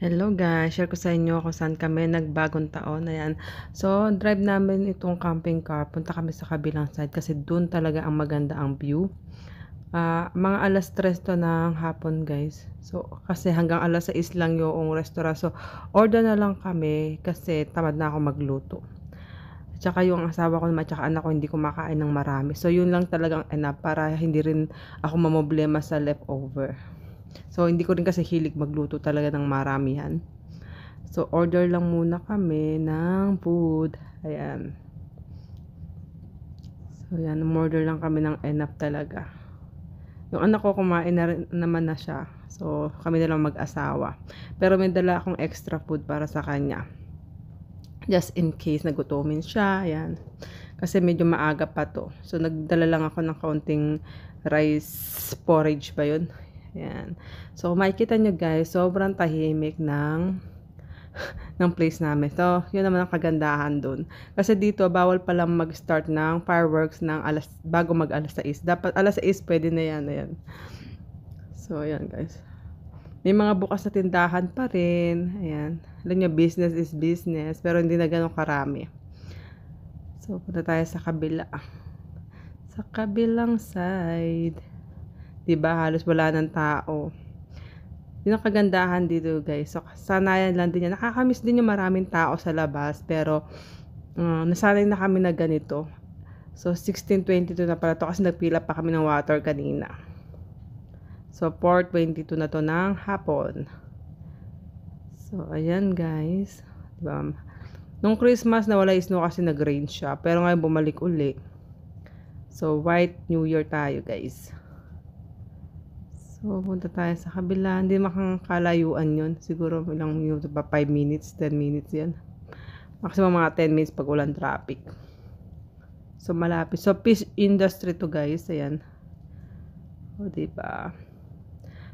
Hello guys, share ko sa inyo kung saan kami nagbagong taon. Ayan. So, drive namin itong camping car. Punta kami sa kabilang side kasi doon talaga ang maganda ang view. Mga alas 3 to ng hapon guys. So, kasi hanggang alas 6 lang yung restaurant. So, order na lang kami kasi tamad na ako magluto. Tsaka yung asawa ko naman, tsaka anak ko hindi kumakain ng marami. So, yun lang talagang enough para hindi rin ako mamoblema sa leftover. So, hindi ko rin kasi hilig magluto talaga ng maramihan. So, order lang muna kami ng food. Ayan. So, yan. Order lang kami ng enough talaga. Yung anak ko kumain na rin, naman na siya. So, kami na lang mag-asawa. Pero may dala akong extra food para sa kanya. Just in case nagutumin siya. Ayan. Kasi medyo maaga pa to. So, nagdala lang ako ng kaunting rice porridge ba yun? Ayan. So, makikita nyo guys, sobrang tahimik ng place namin. So, yun naman ang kagandahan dun. Kasi dito, bawal palang mag-start ng fireworks bago mag alas 6. Dapat alas 6 pwede na yan. Ayan. So, ayan guys. May mga bukas na tindahan pa rin. Ayan. Alam nyo, business is business. Pero hindi na ganun karami. So, punta tayo sa kabila. Sa kabilang side. Diba, halos wala ng tao. Yun ang kagandahan dito guys. So, sanayan lang din yan. Nakakamiss din yung maraming tao sa labas. Pero, nasanay na kami na ganito. So, 16:22 na pala to kasi nagpila pa kami ng water kanina. So, 4:22 na to ng hapon. So, ayan guys. Diba? Nung Christmas, nawala yung snow kasi nag-rain siya. Pero ngayon bumalik uli. So, White New Year tayo guys. So, punta tayo sa kabila. Hindi makakalayuan yun. Siguro ilang minuto pa, 5 minutes, 10 minutes yan. Maximum mga 10 minutes pag ulan traffic. So, malapit. So, fish industry to guys. Ayan. O, diba?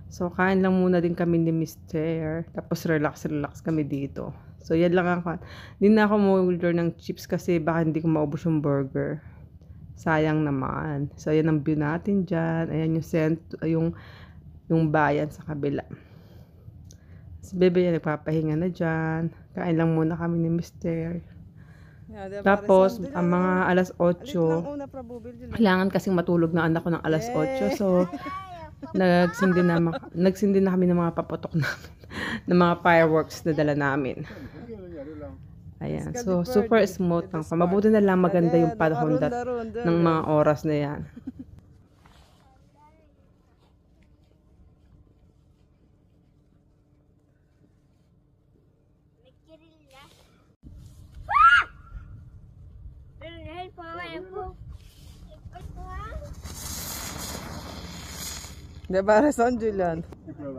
So, kain lang muna din kami ni Mr. Tapos, relax kami dito. So, yan lang ako. Hindi na ako mag-order ng chips kasi baka hindi ko maubos yung burger. Sayang naman. So, yan ang view natin dyan. Ayan yung bayan sa kabila. Si Bebe yan, nagpapahinga na dyan. Kain lang muna kami ni Mr. Tapos, ang mga alas 8, kailangan kasing matulog na anak ko ng alas 8. So, nagsindi na kami ng mga paputok namin. ng mga fireworks na dala namin. Ayan. So, super smooth lang. Mabuti na lang maganda yung panahon ng mga oras na yan. Diba, Rason, Julian? Julian,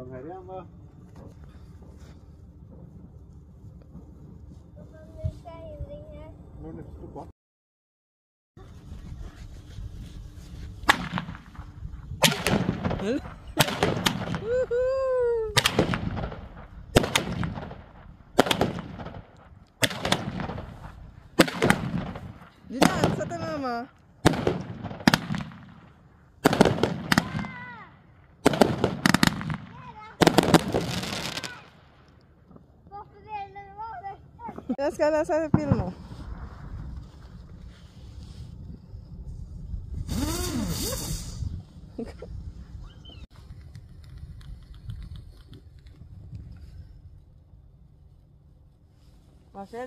sa ito mama. Yes, ka na sa film mo. Masya